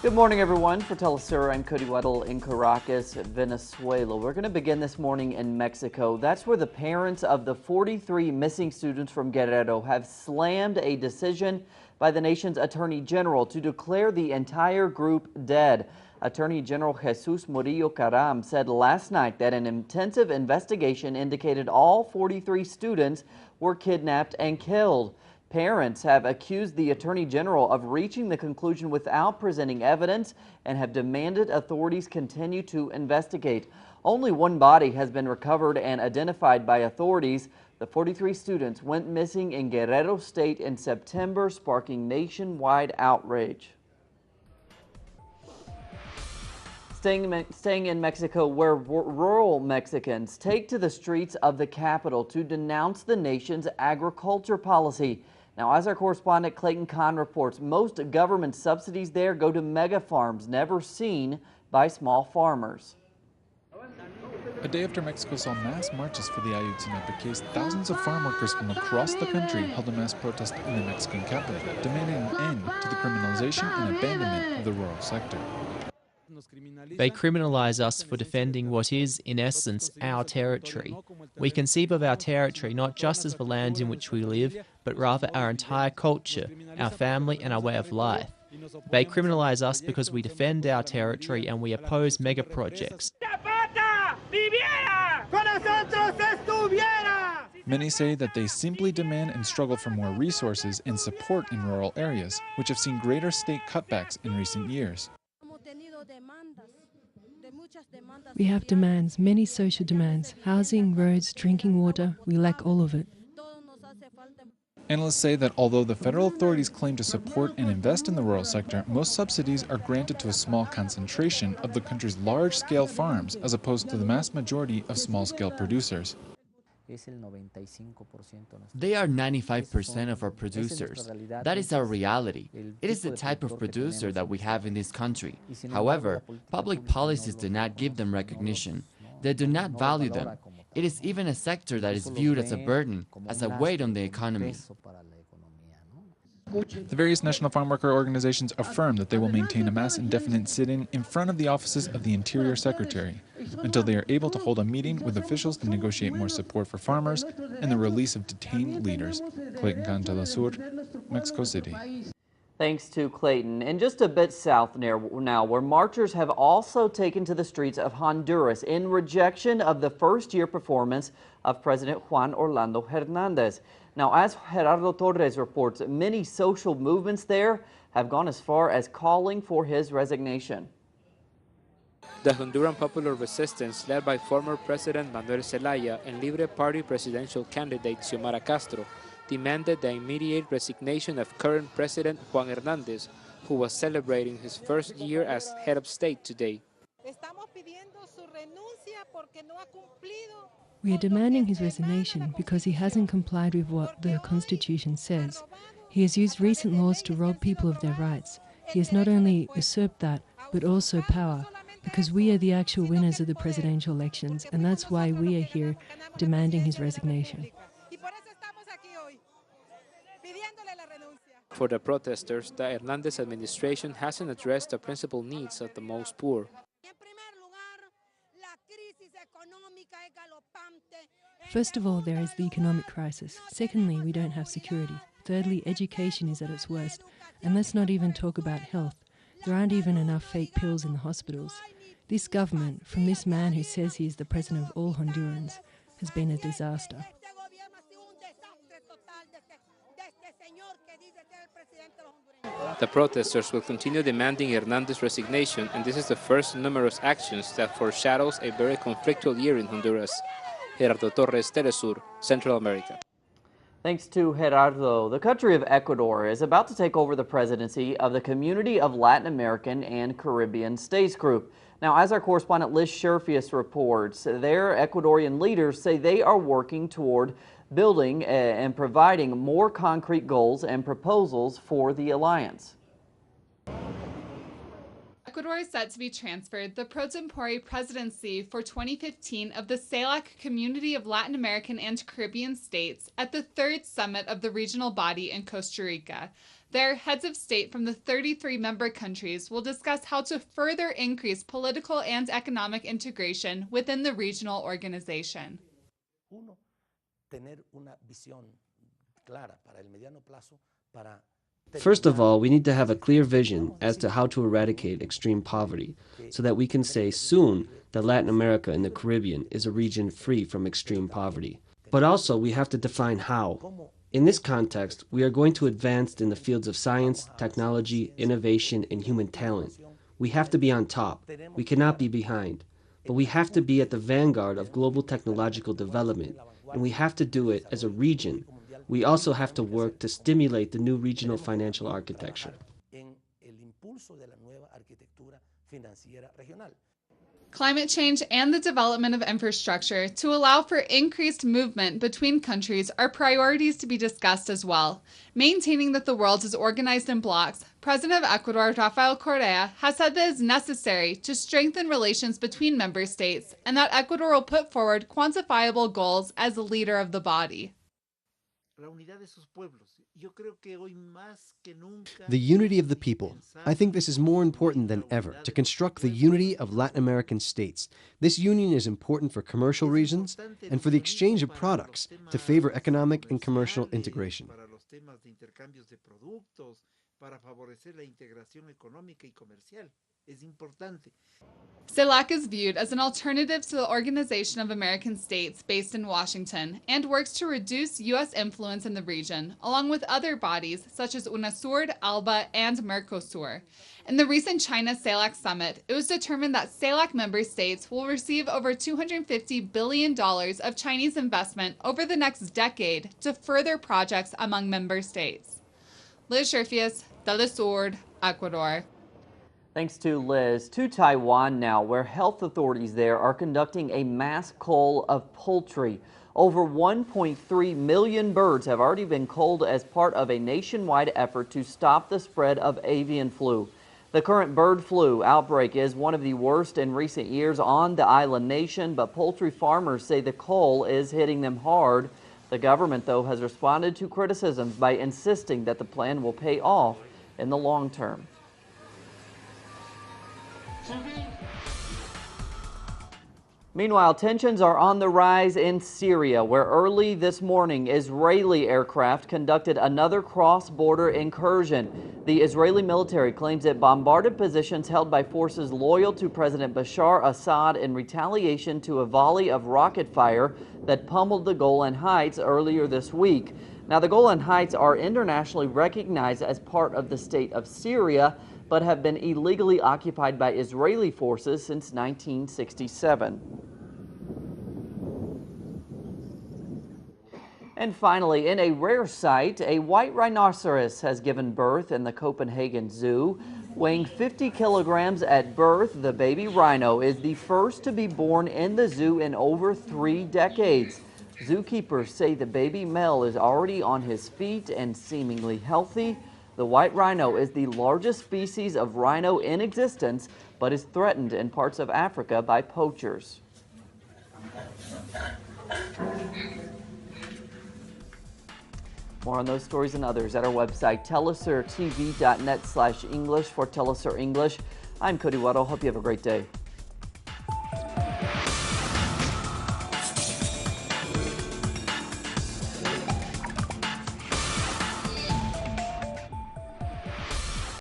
Good morning, everyone. For Telesur, I'm Cody Weddle in Caracas, Venezuela. We're going to begin this morning in Mexico. That's where the parents of the 43 missing students from Guerrero have slammed a decision by the nation's Attorney-General to declare the entire group dead. Attorney-General Jesus Murillo Caram said last night that an intensive investigation indicated all 43 students were kidnapped and killed. Parents have accused the Attorney General of reaching the conclusion without presenting evidence and have demanded authorities continue to investigate. Only one body has been recovered and identified by authorities. The 43 students went missing in Guerrero State in September, sparking nationwide outrage. Staying in Mexico, where rural Mexicans take to the streets of the capital to denounce the nation's agriculture policy. Now, as our correspondent Clayton Kahn reports, most government subsidies there go to mega farms never seen by small farmers. A day after Mexico saw mass marches for the Ayotzinapa case, thousands of farm workers from across the country held a mass protest in the Mexican capital, demanding an end to the criminalization and abandonment of the rural sector. They criminalize us for defending what is, in essence, our territory. We conceive of our territory not just as the land in which we live, but rather our entire culture, our family and our way of life. They criminalize us because we defend our territory and we oppose mega projects. Many say that they simply demand and struggle for more resources and support in rural areas, which have seen greater state cutbacks in recent years. We have demands, many social demands, housing, roads, drinking water. We lack all of it. Analysts say that although the federal authorities claim to support and invest in the rural sector, most subsidies are granted to a small concentration of the country's large-scale farms, as opposed to the mass majority of small-scale producers. They are 95% of our producers. That is our reality. It is the type of producer that we have in this country. However, public policies do not give them recognition. They do not value them. It is even a sector that is viewed as a burden, as a weight on the economy. The various national farm worker organizations affirm that they will maintain a mass indefinite sit-in in front of the offices of the Interior Secretary until they are able to hold a meeting with officials to negotiate more support for farmers and the release of detained leaders. Clayton Kahn, Telesur, Mexico City. Thanks to Clayton. And just a bit south now, where marchers have also taken to the streets of Honduras in rejection of the first-year performance of President Juan Orlando Hernandez. Now, as Gerardo Torres reports, many social movements there have gone as far as calling for his resignation. The Honduran Popular Resistance, led by former President Manuel Zelaya and Libre Party presidential candidate Xiomara Castro, demanded the immediate resignation of current President Juan Hernandez, who was celebrating his first year as head of state today. We are demanding his resignation because he hasn't complied with what the Constitution says. He has used recent laws to rob people of their rights. He has not only usurped that, but also power, because we are the actual winners of the presidential elections, and that's why we are here demanding his resignation. For the protesters, the Hernandez administration hasn't addressed the principal needs of the most poor. First of all, there is the economic crisis. Secondly, we don't have security. Thirdly, education is at its worst. And let's not even talk about health. There aren't even enough fake pills in the hospitals. This government, from this man who says he is the president of all Hondurans, has been a disaster. The protesters will continue demanding Hernandez's resignation, and this is the first of numerous actions that foreshadows a very conflictual year in Honduras. Gerardo Torres, Telesur, Central America. Thanks to Gerardo. The country of Ecuador is about to take over the presidency of the Community of Latin American and Caribbean States Group. Now, as our correspondent Liz Scherfius reports, their Ecuadorian leaders say they are working toward building and providing more concrete goals and proposals for the alliance. Ecuador is set to be transferred the pro tempore presidency for 2015 of the CELAC Community of Latin American and Caribbean States at the third summit of the regional body in Costa Rica. Their heads of state from the 33 member countries will discuss how to further increase political and economic integration within the regional organization. First of all, we need to have a clear vision as to how to eradicate extreme poverty, so that we can say soon that Latin America and the Caribbean is a region free from extreme poverty. But also, we have to define how. In this context, we are going to advance in the fields of science, technology, innovation, and human talent. We have to be on top. We cannot be behind. But we have to be at the vanguard of global technological development, and we have to do it as a region. We also have to work to stimulate the new regional financial architecture. Climate change and the development of infrastructure to allow for increased movement between countries are priorities to be discussed as well. Maintaining that the world is organized in blocks, President of Ecuador, Rafael Correa, has said that it is necessary to strengthen relations between member states and that Ecuador will put forward quantifiable goals as the leader of the body. The unity of the people. I think this is more important than ever, to construct the unity of Latin American states. This union is important for commercial reasons and for the exchange of products to favor economic and commercial integration. CELAC is viewed as an alternative to the Organization of American States based in Washington and works to reduce U.S. influence in the region, along with other bodies such as UNASUR, ALBA, and Mercosur. In the recent China CELAC summit, it was determined that CELAC member states will receive over $250 billion of Chinese investment over the next decade to further projects among member states. Liz Scherfius, Telesur, Ecuador. Thanks to Liz. To Taiwan now, where health authorities there are conducting a mass cull of poultry. Over 1.3 million birds have already been culled as part of a nationwide effort to stop the spread of avian flu. The current bird flu outbreak is one of the worst in recent years on the island nation, but poultry farmers say the cull is hitting them hard. The government, though, has responded to criticisms by insisting that the plan will pay off in the long term. Meanwhile, tensions are on the rise in Syria, where early this morning Israeli aircraft conducted another cross-border incursion. The Israeli military claims it bombarded positions held by forces loyal to President Bashar Assad in retaliation to a volley of rocket fire that pummeled the Golan Heights earlier this week. Now, the Golan Heights are internationally recognized as part of the state of Syria, but have been illegally occupied by Israeli forces since 1967. And finally, in a rare sight, a white rhinoceros has given birth in the Copenhagen Zoo. Weighing 50 kilograms at birth, the baby rhino is the first to be born in the zoo in over 3 decades. Zookeepers say the baby male is already on his feet and seemingly healthy. The white rhino is the largest species of rhino in existence, but is threatened in parts of Africa by poachers. More on those stories and others at our website, telesurtv.net/English for Telesur English. I'm Cody Weddle. Hope you have a great day.